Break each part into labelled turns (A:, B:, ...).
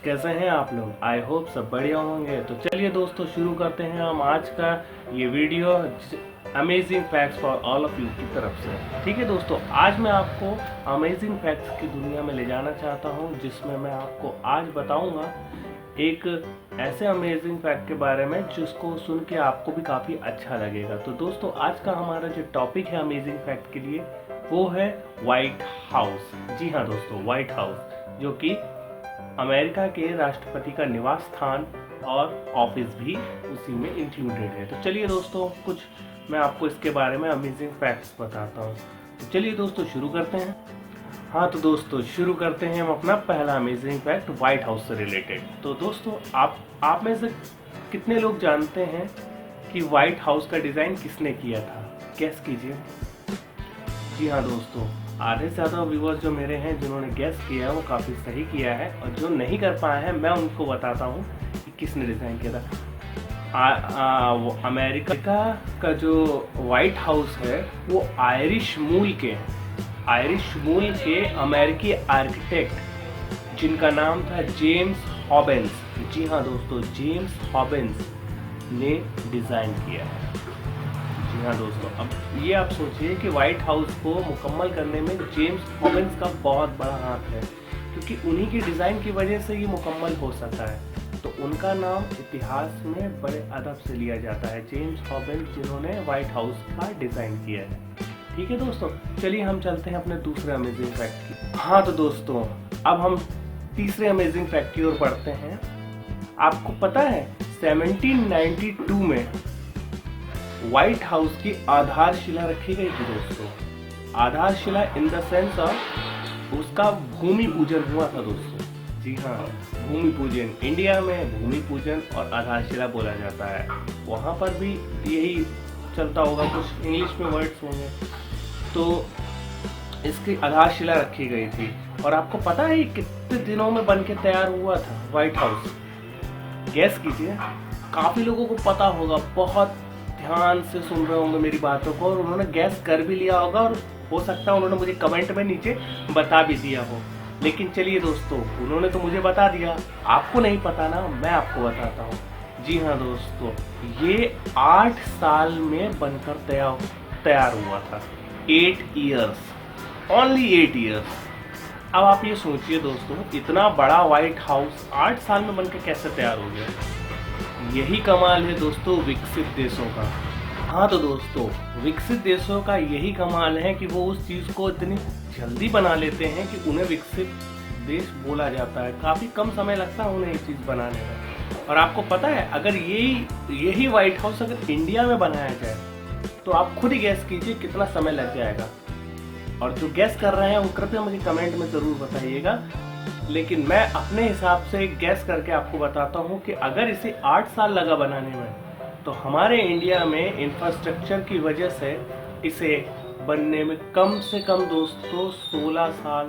A: कैसे हैं आप लोग। आई होप सब बढ़िया होंगे। तो चलिए दोस्तों शुरू करते हैं हम आज का ये video amazing facts for all of you की तरफ से। ठीक है दोस्तों, आज मैं आपको अमेजिंग फैक्ट्स की दुनिया में ले जाना चाहता हूँ, जिसमें मैं आपको आज बताऊंगा एक ऐसे अमेजिंग फैक्ट के बारे में जिसको सुन के आपको भी काफ़ी अच्छा लगेगा। तो दोस्तों आज का हमारा जो टॉपिक है अमेजिंग फैक्ट के लिए वो है व्हाइट हाउस। जी हाँ दोस्तों, व्हाइट हाउस जो कि अमेरिका के राष्ट्रपति का निवास स्थान और ऑफिस भी उसी में इंक्लूडेड है। तो चलिए दोस्तों कुछ मैं आपको इसके बारे में अमेजिंग फैक्ट्स बताता हूँ। तो चलिए दोस्तों शुरू करते हैं। हाँ तो दोस्तों शुरू करते हैं हम अपना पहला अमेजिंग फैक्ट व्हाइट हाउस से रिलेटेड। तो दोस्तों आप में से कितने लोग जानते हैं कि व्हाइट हाउस का डिज़ाइन किसने किया था? गैस कीजिए। जी हाँ दोस्तों, आधे से ज़्यादा व्यूअर्स जो मेरे हैं जिन्होंने गैस किया है वो काफ़ी सही किया है, और जो नहीं कर पाए हैं मैं उनको बताता हूँ कि किसने डिज़ाइन किया था। वो अमेरिका का जो व्हाइट हाउस है वो आयरिश मूल के अमेरिकी आर्किटेक्ट जिनका नाम था जेम्स हॉबिन्स। जी हाँ दोस्तों, जेम्स हॉबिन्स ने डिज़ाइन किया है। जी हाँ दोस्तों, अब ये आप सोचिए कि व्हाइट हाउस को मुकम्मल करने में जेम्स हॉबिन्स का बहुत बड़ा हाथ है, क्योंकि उन्हीं की डिज़ाइन की वजह से ये मुकम्मल हो सका है। तो उनका नाम इतिहास में बड़े अदब से लिया जाता है, जेम्स हॉबिन्स, जिन्होंने व्हाइट हाउस का डिज़ाइन किया है। ठीक है दोस्तों, चलिए हम चलते हैं अपने दूसरे अमेजिंग फैक्ट की। हाँ तो दोस्तों अब हम तीसरे अमेजिंग फैक्ट की ओर बढ़ते हैं। आपको पता है 1792 में व्हाइट हाउस की आधारशिला रखी गई थी दोस्तों। आधारशिला इन द सेंस ऑफ उसका भूमि पूजन हुआ था दोस्तों। जी हाँ, भूमि पूजन, इंडिया में भूमि पूजन और आधारशिला बोला जाता है। वहाँ पर भी यही चलता होगा, कुछ इंग्लिश में वर्ड्स होंगे। तो इसकी आधारशिला रखी गई थी। और आपको पता है कितने दिनों में बन के तैयार हुआ था व्हाइट हाउस? गैस कीजिए। काफ़ी लोगों को पता होगा, बहुत ध्यान से सुन रहे होंगे मेरी बातों को, और उन्होंने गैस कर भी लिया होगा, और हो सकता है उन्होंने मुझे कमेंट में नीचे बता भी दिया हो। लेकिन चलिए दोस्तों, उन्होंने तो मुझे बता दिया, आपको नहीं पता ना, मैं आपको बताता हूँ। जी हाँ दोस्तों, ये 8 साल में बनकर तैयार हुआ था। 8 ईयर्स, ओनली 8 ईयर्स। अब आप ये सोचिए दोस्तों, इतना बड़ा व्हाइट हाउस 8 साल में बनकर कैसे तैयार हो गया? यही कमाल है दोस्तों विकसित देशों का। हाँ तो दोस्तों, विकसित देशों का यही कमाल है कि वो उस चीज़ को इतनी जल्दी बना लेते हैं कि उन्हें विकसित देश बोला जाता है। काफ़ी कम समय लगता है उन्हें ये चीज़ बनाने में। और आपको पता है, अगर यही व्हाइट हाउस अगर इंडिया में बनाया जाए तो आप खुद ही गैस कीजिए कितना समय लग जाएगा। और जो गैस कर रहे हैं वो कृपया मुझे कमेंट में ज़रूर बताइएगा। लेकिन मैं अपने हिसाब से गैस करके आपको बताता हूँ कि अगर इसे 8 साल लगा बनाने में, तो हमारे इंडिया में इंफ्रास्ट्रक्चर की वजह से इसे बनने में कम से कम दोस्तों 16 साल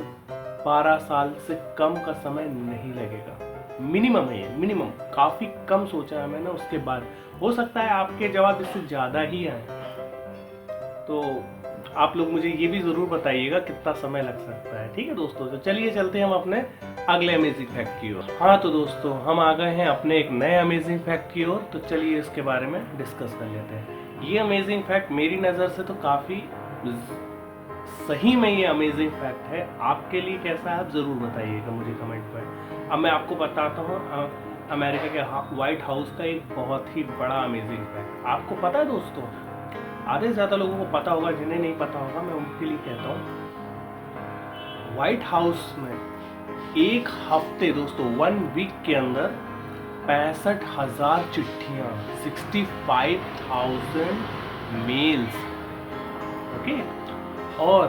A: 12 साल से कम का समय नहीं लगेगा। मिनिमम है ये, मिनिमम। काफ़ी कम सोचा है मैंने, उसके बाद हो सकता है आपके जवाब इससे ज़्यादा ही आए। तो आप लोग मुझे ये भी ज़रूर बताइएगा कितना समय लग सकता है। ठीक है दोस्तों, तो चलिए चलते हैं हम अपने अगले अमेजिंग फैक्ट की ओर। हाँ तो दोस्तों हम आ गए हैं अपने एक नए अमेजिंग फैक्ट की ओर। तो चलिए इसके बारे में डिस्कस कर लेते हैं। ये अमेजिंग फैक्ट मेरी नज़र से तो काफ़ी सही में ये अमेजिंग फैक्ट है। आपके लिए कैसा है आप ज़रूर बताइएगा मुझे कमेंट पर। अब मैं आपको बताता हूँ अमेरिका के व्हाइट हाउस का एक बहुत ही बड़ा अमेजिंग फैक्ट। आपको पता है दोस्तों, आधे से ज़्यादा लोगों को पता होगा, जिन्हें नहीं पता होगा मैं उनके लिए कहता हूँ, व्हाइट हाउस में एक हफ्ते दोस्तों 1 वीक के अंदर 65,000 चिट्ठियाँ, 65,000 मेल्स, ओके, और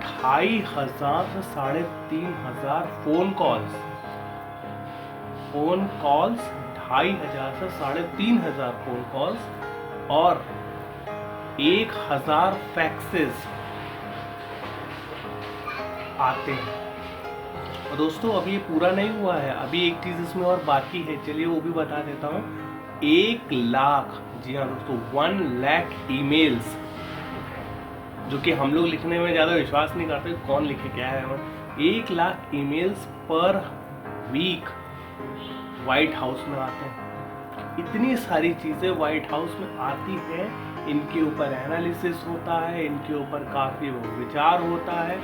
A: 2,500 से 3,500 फ़ोन कॉल्स, 2,500 से 3,500 फ़ोन कॉल्स, और 1,000 फैक्सेस आते हैं। और दोस्तों अभी ये पूरा नहीं हुआ है, अभी एक चीज़ इसमें और बाकी है, चलिए वो भी बता देता हूँ। 1 लाख, जी हाँ दोस्तों, 1 लाख ईमेल्स, जो कि हम लोग लिखने में ज़्यादा विश्वास नहीं करते, कौन लिखे क्या है। 1 lakh emails per week White House में आते हैं। इतनी सारी चीज़ें व्हाइट हाउस में आती है, इनके ऊपर एनालिसिस होता है, इनके ऊपर काफ़ी विचार होता है,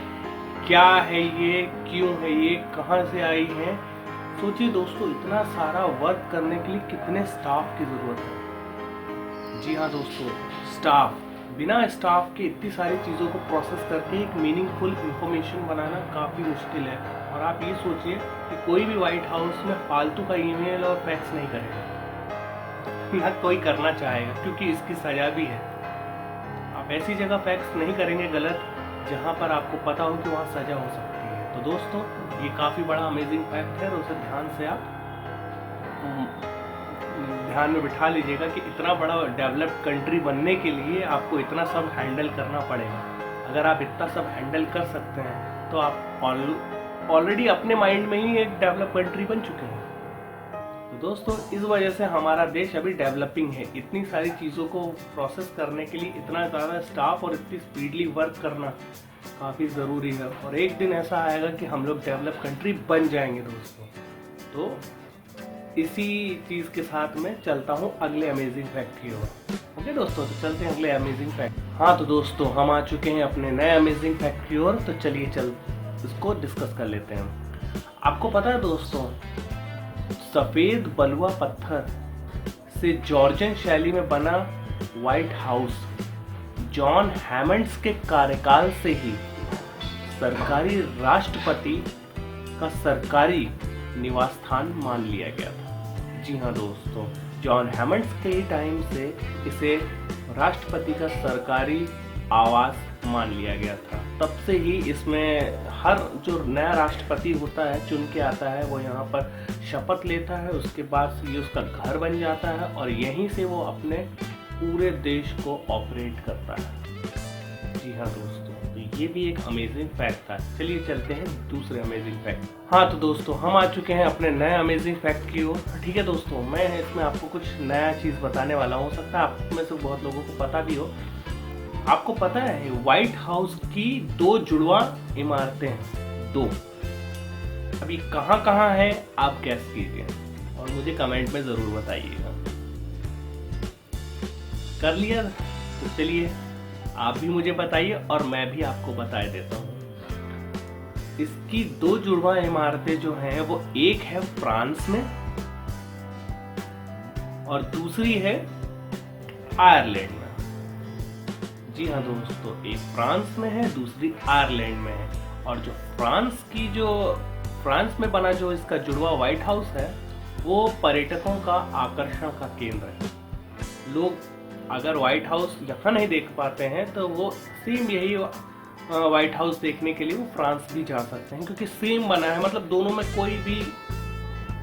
A: क्या है ये, क्यों है ये, कहाँ से आई है। सोचिए दोस्तों, इतना सारा वर्क करने के लिए कितने स्टाफ की ज़रूरत है। जी हाँ दोस्तों, स्टाफ, बिना स्टाफ के इतनी सारी चीज़ों को प्रोसेस करके एक मीनिंगफुल इंफॉर्मेशन बनाना काफ़ी मुश्किल है। और आप ये सोचिए कि कोई भी व्हाइट हाउस में फालतू का ईमेल और फैक्स नहीं करेगा, ना कोई करना चाहेगा, क्योंकि इसकी सजा भी है। आप ऐसी जगह फैक्स नहीं करेंगे गलत जहाँ पर आपको पता हो कि वहाँ सजा हो सकती है। तो दोस्तों, ये काफ़ी बड़ा अमेजिंग फैक्ट है और उसे ध्यान से आप ध्यान में बिठा लीजिएगा कि इतना बड़ा डेवलप्ड कंट्री बनने के लिए आपको इतना सब हैंडल करना पड़ेगा। अगर आप इतना सब हैंडल कर सकते हैं तो आप ऑलरेडी अपने माइंड में ही एक डेवलप कंट्री बन चुके हैं। तो दोस्तों, इस वजह से हमारा देश अभी डेवलपिंग है। इतनी सारी चीज़ों को प्रोसेस करने के लिए इतना ज़्यादा स्टाफ और इतनी स्पीडली वर्क करना काफ़ी ज़रूरी है। और एक दिन ऐसा आएगा कि हम लोग डेवलप कंट्री बन जाएंगे दोस्तों। तो इसी चीज़ के साथ में चलता हूँ अगले अमेजिंग फैक्ट की ओर। ओके दोस्तों, तो चलते हैं अगले अमेजिंग फैक्ट। हाँ तो दोस्तों, हम आ चुके हैं अपने नए अमेजिंग फैक्ट की ओर। तो चलिए इसको डिस्कस कर लेते हैं। आपको पता है दोस्तों, सफ़ेद बलुआ पत्थर से जॉर्जियन शैली में बना व्हाइट हाउस जॉन हैमंड्स के कार्यकाल से ही सरकारी राष्ट्रपति का सरकारी निवास स्थान मान लिया गया था। जी हाँ दोस्तों, जॉन हैमंड्स के टाइम से इसे राष्ट्रपति का सरकारी आवास मान लिया गया था। तब से ही इसमें हर जो नया राष्ट्रपति होता है, चुन के आता है, वो यहाँ पर शपथ लेता है। उसके बाद ये उसका घर बन जाता है और यहीं से वो अपने पूरे देश को ऑपरेट करता है। जी हाँ दोस्तों, तो ये भी एक अमेजिंग फैक्ट था। चलिए चलते हैं दूसरे अमेजिंग फैक्ट। हाँ तो दोस्तों, हम आ चुके हैं अपने नए अमेजिंग फैक्ट की ओर। ठीक है दोस्तों, मैं इसमें आपको कुछ नया चीज़ बताने वाला हूँ। हो सकता है आप में से बहुत लोगों को पता भी हो। आपको पता है व्हाइट हाउस की 2 जुड़वा इमारतें हैं, 2। अभी कहाँ कहाँ है आप गैस कीजिए और मुझे कमेंट में ज़रूर बताइएगा। कर लिया? तो चलिए आप भी मुझे बताइए और मैं भी आपको बता देता हूँ। इसकी 2 जुड़वा इमारतें जो हैं वो एक है फ्रांस में और दूसरी है आयरलैंड में। जी हाँ दोस्तों, एक फ्रांस में है, दूसरी आयरलैंड में है। और जो फ्रांस में बना जो इसका जुड़वा व्हाइट हाउस है वो पर्यटकों का आकर्षण का केंद्र है। लोग अगर व्हाइट हाउस यहाँ नहीं देख पाते हैं तो वो सेम यही व्हाइट हाउस देखने के लिए वो फ्रांस भी जा सकते हैं, क्योंकि सेम बना है, मतलब दोनों में कोई भी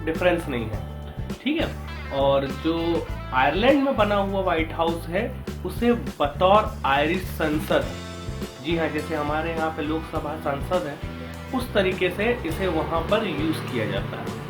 A: डिफरेंस नहीं है। ठीक है। और जो आयरलैंड में बना हुआ व्हाइट हाउस है उसे बतौर आयरिश संसद, जी हाँ, जैसे हमारे यहाँ पे लोकसभा संसद है, उस तरीके से इसे वहाँ पर यूज़ किया जाता है।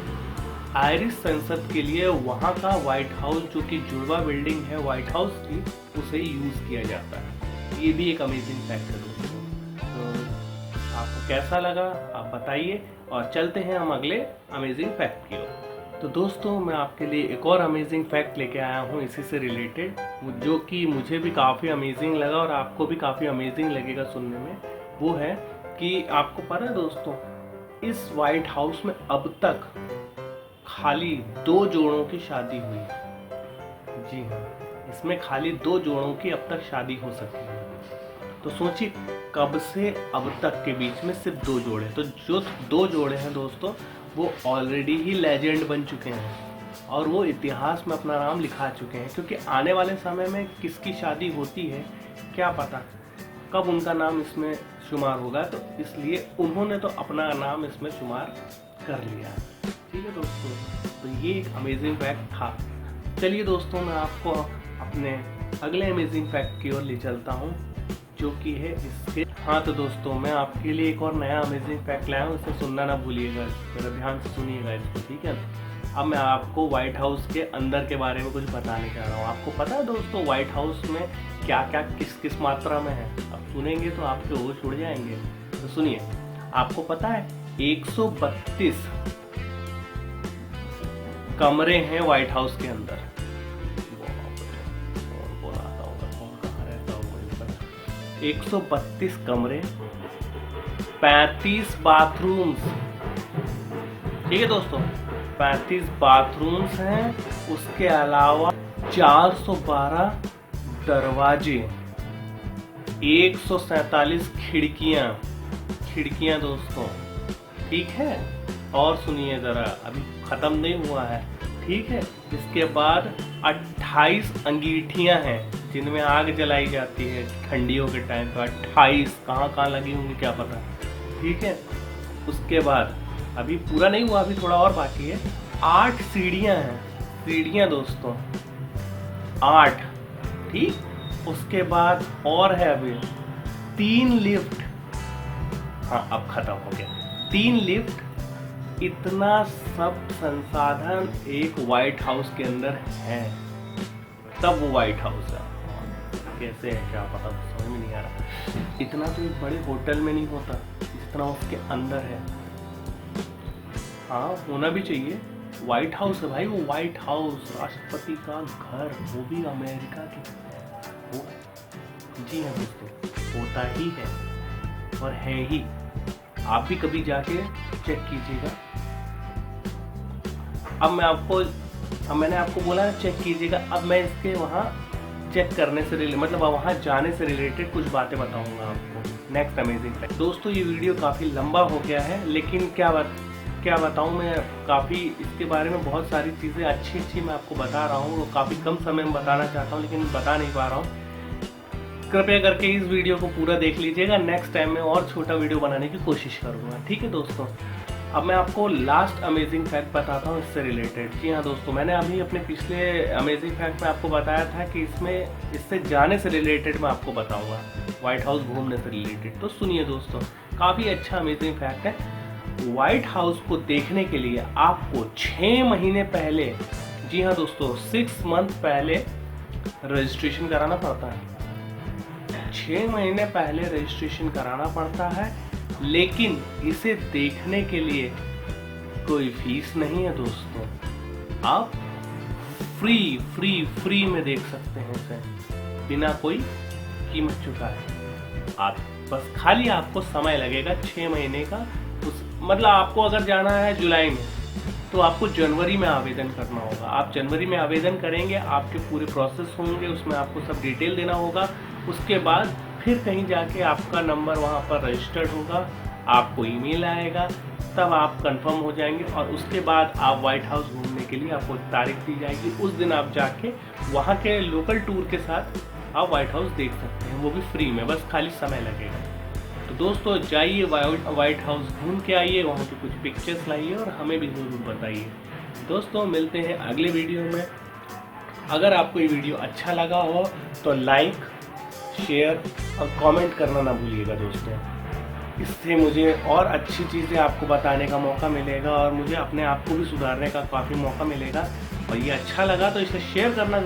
A: आयरिश संसद के लिए वहाँ का व्हाइट हाउस, जो कि जुड़वा बिल्डिंग है व्हाइट हाउस की, उसे यूज़ किया जाता है। ये भी एक अमेजिंग फैक्ट है दोस्तों। तो आपको कैसा लगा आप बताइए और चलते हैं हम अगले अमेजिंग फैक्ट की ओर। तो दोस्तों, मैं आपके लिए एक और अमेजिंग फैक्ट लेके आया हूँ इसी से रिलेटेड, जो कि मुझे भी काफ़ी अमेजिंग लगा और आपको भी काफ़ी अमेजिंग लगेगा सुनने में। वो है कि आपको पता है दोस्तों, इस व्हाइट हाउस में अब तक खाली 2 जोड़ों की शादी हुई है। जी हाँ, इसमें खाली 2 जोड़ों की अब तक शादी हो सकी है। तो सोचिए, कब से अब तक के बीच में सिर्फ 2 जोड़े। तो जो 2 जोड़े हैं दोस्तों, वो ऑलरेडी ही लेजेंड बन चुके हैं और वो इतिहास में अपना नाम लिखा चुके हैं, क्योंकि आने वाले समय में किसकी शादी होती है क्या पता, कब उनका नाम इसमें शुमार होगा। तो इसलिए उन्होंने तो अपना नाम इसमें शुमार कर लिया। ठीक है दोस्तों, तो ये एक अमेजिंग फैक्ट था। चलिए दोस्तों, मैं आपको अपने अगले अमेजिंग फैक्ट की ओर ले चलता हूँ, जो कि है इसके। हाँ तो दोस्तों, मैं आपके लिए एक और नया अमेजिंग फैक्ट लाया हूँ, इसे सुनना ना भूलिएगा, मेरा ध्यान से सुनिएगा इसको। ठीक है। अब मैं आपको व्हाइट हाउस के अंदर के बारे में कुछ बताने जा रहा हूँ। आपको पता है दोस्तों, व्हाइट हाउस में क्या क्या किस किस मात्रा में है? अब सुनेंगे तो आपके होश उड़ जाएंगे। तो सुनिए, आपको पता है 132 कमरे हैं व्हाइट हाउस के अंदर। 132 कमरे, 35 बाथरूम्स। ठीक है दोस्तों, 35 बाथरूम्स हैं। उसके अलावा 412 दरवाजे, 147 खिड़कियां दोस्तों। ठीक है, और सुनिए जरा, अभी खत्म नहीं हुआ है। ठीक है, इसके बाद 28 अंगीठियां हैं जिनमें आग जलाई जाती है ठंडियों के टाइम पर। 28 कहाँ लगी होंगी क्या पता। ठीक है, उसके बाद अभी पूरा नहीं हुआ, अभी थोड़ा और बाकी है। 8 सीढ़ियां हैं, सीढ़ियां दोस्तों 8। ठीक, उसके बाद और है अभी 3 लिफ्ट। हाँ, अब खत्म हो गया। 3 लिफ्ट। इतना सब संसाधन एक व्हाइट हाउस के अंदर है, तब वो व्हाइट हाउस है। कैसे है क्या पता, समझ में नहीं आ रहा। इतना तो एक बड़े होटल में नहीं होता जितना उसके अंदर है। हाँ, होना भी चाहिए। व्हाइट हाउस है भाई, वो व्हाइट हाउस, राष्ट्रपति का घर, वो भी अमेरिका के। वो जी हाँ दोस्तों, होता ही है और है ही। आप भी कभी जाके चेक कीजिएगा। अब मैंने आपको बोला चेक कीजिएगा। अब मैं इसके वहाँ चेक करने से रिलेटेड, मतलब वहाँ जाने से रिलेटेड कुछ बातें बताऊंगा आपको नेक्स्ट अमेजिंग फैक्ट। दोस्तों ये वीडियो काफ़ी लंबा हो गया है, लेकिन क्या बताऊं मैं, काफ़ी इसके बारे में बहुत सारी चीज़ें अच्छी मैं आपको बता रहा हूँ। वो काफ़ी कम समय में बताना चाहता हूँ, लेकिन बता नहीं पा रहा हूँ। कृपया करके इस वीडियो को पूरा देख लीजिएगा। नेक्स्ट टाइम में और छोटा वीडियो बनाने की कोशिश करूँगा। ठीक है दोस्तों, अब मैं आपको लास्ट अमेजिंग फैक्ट बताता हूँ इससे रिलेटेड। जी हाँ दोस्तों, मैंने अभी अपने पिछले अमेजिंग फैक्ट में आपको बताया था कि इससे जाने से रिलेटेड मैं आपको बताऊँगा, व्हाइट हाउस घूमने से रिलेटेड। तो सुनिए दोस्तों, काफ़ी अच्छा अमेजिंग फैक्ट है। व्हाइट हाउस को देखने के लिए आपको 6 महीने पहले, जी हाँ दोस्तों 6 मंथ पहले रजिस्ट्रेशन कराना पड़ता है। 6 महीने पहले रजिस्ट्रेशन कराना पड़ता है, लेकिन इसे देखने के लिए कोई फीस नहीं है दोस्तों। आप फ्री में देख सकते हैं इसे, बिना कोई कीमत चुकाए। आप बस खाली आपको समय लगेगा 6 महीने का। मतलब आपको अगर जाना है जुलाई में, तो आपको जनवरी में आवेदन करना होगा। आप जनवरी में आवेदन करेंगे, आपके पूरे प्रोसेस होंगे, उसमें आपको सब डिटेल देना होगा। उसके बाद फिर कहीं जाके आपका नंबर वहाँ पर रजिस्टर्ड होगा, आपको ईमेल आएगा, तब आप कंफर्म हो जाएंगे। और उसके बाद आप व्हाइट हाउस घूमने के लिए आपको तारीख दी जाएगी। उस दिन आप जाके वहाँ के लोकल टूर के साथ आप व्हाइट हाउस देख सकते हैं, वो भी फ्री में, बस खाली समय लगेगा। तो दोस्तों जाइए व्हाइट हाउस घूम के आइए, वहाँ की कुछ पिक्चर्स लाइए और हमें भी ज़रूर बताइए। दोस्तों मिलते हैं अगले वीडियो में। अगर आपको ये वीडियो अच्छा लगा हो तो लाइक, शेयर और कमेंट करना ना भूलिएगा दोस्तों। इससे मुझे और अच्छी चीज़ें आपको बताने का मौका मिलेगा और मुझे अपने आप को भी सुधारने का काफ़ी मौका मिलेगा। और ये अच्छा लगा तो इसे शेयर करना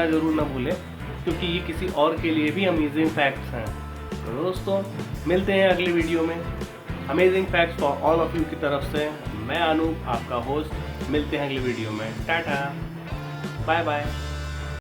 A: ज़रूर ना भूलें, क्योंकि ये किसी और के लिए भी अमेजिंग फैक्ट्स हैं। तो दोस्तों मिलते हैं अगले वीडियो में amazing facts for all of you की तरफ से। मैं अनूप, आपका होस्ट। मिलते हैं अगले वीडियो में। Tata, bye bye.